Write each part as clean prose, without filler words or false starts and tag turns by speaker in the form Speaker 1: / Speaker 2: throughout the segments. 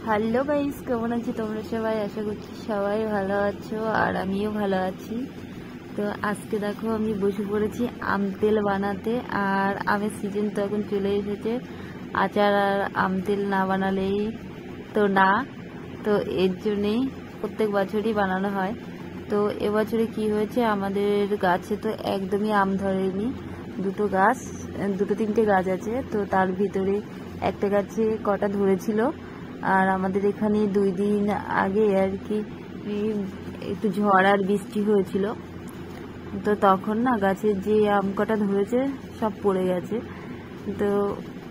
Speaker 1: Hello guys, কেমন আছো তোমরা সবাই? আশা করছি সবাই ভালো আছো আর আমিও ভালো আছি। তো আজকে দেখো আমি বসে পড়েছি আম তেল বানাতে। আর আমের সিজন তো এখন চলে এসেছে, আচার আর আম তেল না বানালেই তো না। তো এর জন্যেই প্রত্যেক বছরই বানানো হয়। তো এবছরে কি হয়েছে, আমাদের গাছে তো একদমই আম ধরেনি। দুটো তিনটে গাছ আছে, তো তার ভিতরে একটা গাছে কটা ধরেছিল। আর আমাদের এখানে 2 দিন আগে আর কি একটু ঝড় আর বৃষ্টি হয়েছিল, তো তখন না গাছের যে আম কটা ধরেছে সব পড়ে গেছে। তো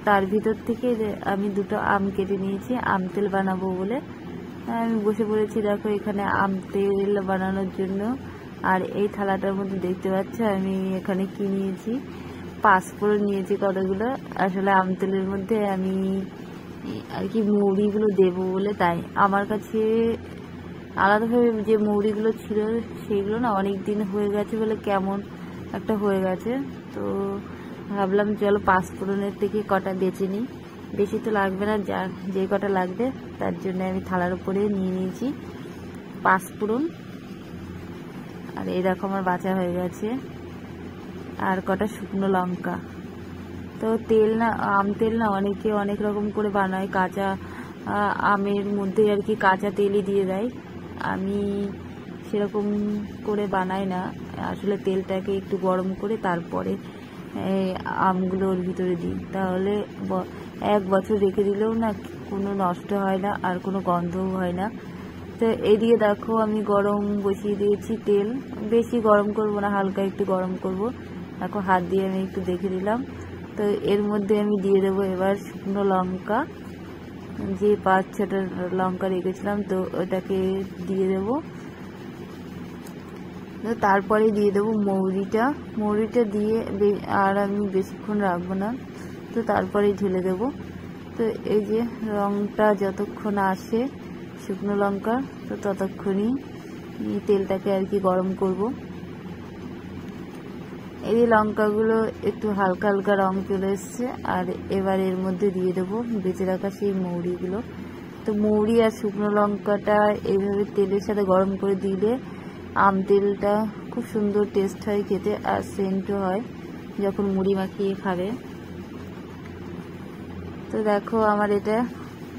Speaker 1: তার ভিতর থেকে আমি 2টো আম কেটে নিয়েছি আম তেল বানাবো বলে। আমি বসে পড়েছি দেখো এখানে আম তেল বানানোর জন্য। আর এই থালাটার মধ্যে দেখতে পাচ্ছ আমি এখানে কি নিয়েছি, পাঁচফোড়ন নিয়েছি কতগুলো। আসলে আম তেলের মধ্যে আমি আর কি মৌরিগুলো দেবো বলে, তাই আমার কাছে আলাদাভাবে যে মৌরিগুলো ছিল সেগুলো না অনেক দিন হয়ে গেছে বলে কেমন একটা হয়ে গেছে। তো ভাবলাম চলো পাঁচফোড়নের থেকে কটা বেছে নিই, বেশি তো লাগবে না, যে কটা লাগবে তার জন্য আমি থালার উপরে নিয়ে নিয়েছি পাঁচফোড়ন। আর এই দেখো আমার বাছা হয়ে গেছে। আর কটা শুকনো লঙ্কা। তো তেল না, আম তেল না অনেকে অনেক রকম করে বানায়, কাঁচা আমের মধ্যে আর কি কাঁচা তেলই দিয়ে দেয়। আমি সেরকম করে বানাই না, আসলে তেলটাকে একটু গরম করে তারপরে আমগুলো ওর ভিতরে দিই, তাহলে 1 বছর রেখে দিলেও না কোনো নষ্ট হয় না আর কোনো গন্ধও হয় না। তো এদিকে দেখো আমি গরম বসিয়ে দিয়েছি তেল, বেশি গরম করব না, হালকা একটু গরম করব। দেখো হাত দিয়ে আমি একটু দেখে দিলাম। তো এর মধ্যে আমি দিয়ে দেবো এবার শুকনো লঙ্কা, যে 5-6টা লঙ্কা রেখেছিলাম, তো ওটাকে দিয়ে দেবো। তো তারপরে দিয়ে দেবো মৌরিটা দিয়ে আর আমি বেশিক্ষণ রাখবো না, তো তারপরেই ঢেলে দেবো। তো এই যে রঙটা যতক্ষণ আসে শুকনো লঙ্কা, তো ততক্ষণই তেলটাকে আর কি গরম করব। এই যে লঙ্কাগুলো একটু হালকা হালকা রং চলে এসছে, আর এবার এর মধ্যে দিয়ে দেবো বেঁচে রাখা সেই মৌরিগুলো। তো মৌরি আর শুকনো লঙ্কাটা এইভাবে তেলের সাথে গরম করে দিলে আম তেলটা খুব সুন্দর টেস্ট হয় খেতে, আর সেন্টও হয় যখন মুড়ি মাখিয়ে খাবে। তো দেখো আমার এটা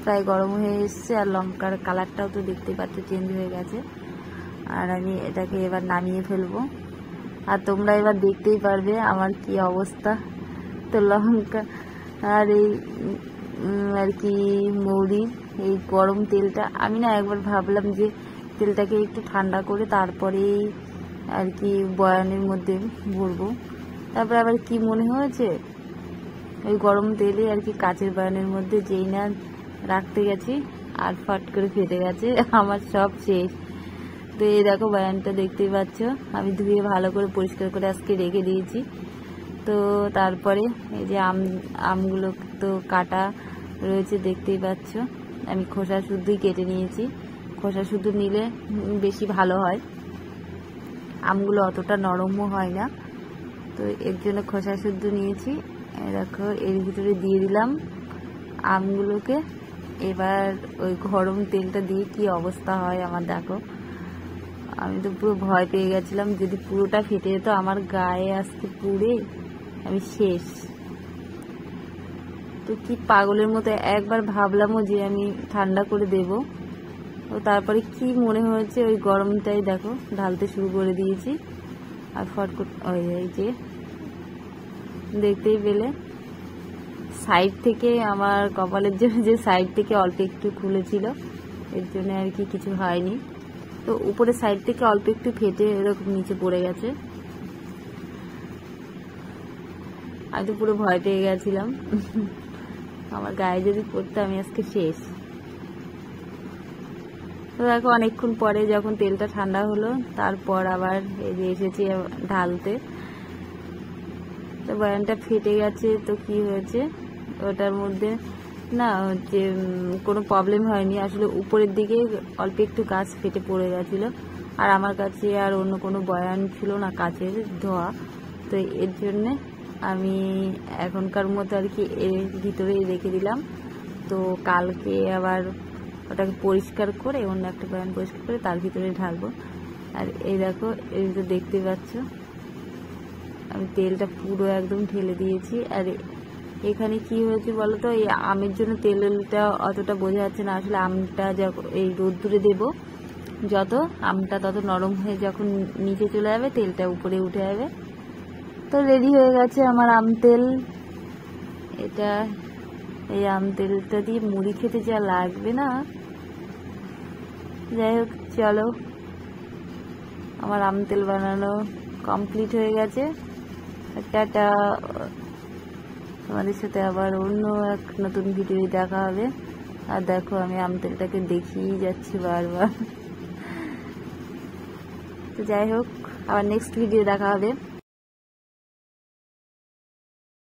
Speaker 1: প্রায় গরম হয়ে এসছে, আর লঙ্কার কালারটাও তো দেখতে পাচ্ছ চেঞ্জ হয়ে গেছে। আর আমি এটাকে এবার নামিয়ে ফেলবো, আর তোমরা এবার দেখতেই পারবে আমার কি অবস্থা। তো লঙ্কা আর এই আর কি মৌরি, এই গরম তেলটা আমি না একবার ভাবলাম যে তেলটাকে একটু ঠান্ডা করে তারপরেই আর কি বয়ানের মধ্যে ভরবো। তারপরে আবার কি মনে হয়েছে, ওই গরম তেলে আর কি কাচের বয়ানের মধ্যে যেই না রাখতে গেছি আর ফট করে ফেটে গেছে, আমার সব শেষ। তো এই দেখো বয়ানটা দেখতেই পাচ্ছ আমি ধুয়ে ভালো করে পরিষ্কার করে আজকে রেখে দিয়েছি। তো তারপরে এই যে আমগুলো তো কাটা রয়েছে দেখতেই পাচ্ছ, আমি খোসা শুদ্ধই কেটে নিয়েছি। খোসা শুদ্ধ নিলে বেশি ভালো হয়, আমগুলো অতটা নরমও হয় না, তো এর জন্য খোসা শুদ্ধ নিয়েছি। দেখো এর ভিতরে দিয়ে দিলাম আমগুলোকে। এবার ওই গরম তেলটা দিয়ে কি অবস্থা হয় আমার দেখো। আমি তো পুরো ভয় পেয়ে গেছিলাম, যদি পুরোটা ফেটে যেত আমার গায়ে আজকে পুড়ে আমি শেষ। তো কি পাগলের মতো একবার ভাবলামও যে আমি ঠান্ডা করে দেব, তো তারপরে কি মনে হয়েছে ওই গরমটাই দেখো ঢালতে শুরু করে দিয়েছি। আর ফটফট এই যে দেখতেই পেলে সাইড থেকে আমার কপালের জন্য যে সাইড থেকে অল্প একটু খুলেছিল, এর জন্য আর কি কিছু হয়নি। তো উপরে সাইড থেকে অল্প একটু ফেটে এরকম নিচে পড়ে গেছে। আমি তো পুরো ভয় পেয়ে গেছিলাম আমার গায়ে যদি পড়তো আমি আজকে শেষ। তো দেখো অনেকক্ষণ পরে যখন তেলটা ঠান্ডা হলো, তারপর আবার এই যে এসেছি ঢালতে। তো বয়ানটা ফেটে গেছে, তো কি হয়েছে ওটার মধ্যে না যে কোনো প্রবলেম হয়নি, আসলে উপরের দিকে অল্প একটু কাঁচ ফেটে পড়ে গেছিলো। আর আমার কাছে আর অন্য কোনো বয়ান ছিল না কাচের ধোয়া, তো এর জন্যে আমি এখনকার মতো আর কি এর ভিতরেই রেখে দিলাম। তো কালকে আবার ওটাকে পরিষ্কার করে অন্য একটা বয়াম পরিষ্কার করে তার ভিতরে ঢালবো। আর এই দেখো, এই তো দেখতে পাচ্ছ আমি তেলটা পুরো একদম ঢেলে দিয়েছি। আর এখানে কি হয়েছে বলো তো, এই আমের জন্য তেলটা অতটা বোঝা যাচ্ছে না। আসলে আমটা যখন এই রোদ্দুরে দেবো, যত আমটা তত নরম হয়ে যখন নিচে চলে যাবে তেলটা উপরে উঠে যাবে। তো রেডি হয়ে গেছে আমার আম তেল। এটা এই আম তেলটা দিয়ে মুড়ি খেতে যা লাগবে না। যাই হোক, চলো, আমার আম তেল বানানো কমপ্লিট হয়ে গেছে। টাটা, তোমাদের সাথে আবার অন্য এক নতুন ভিডিও দেখা হবে। আর দেখো আমি আম তেলটাকে দেখিয়ে যাচ্ছি বারবার। তো যাই হোক, আবার নেক্সট ভিডিও দেখা হবে।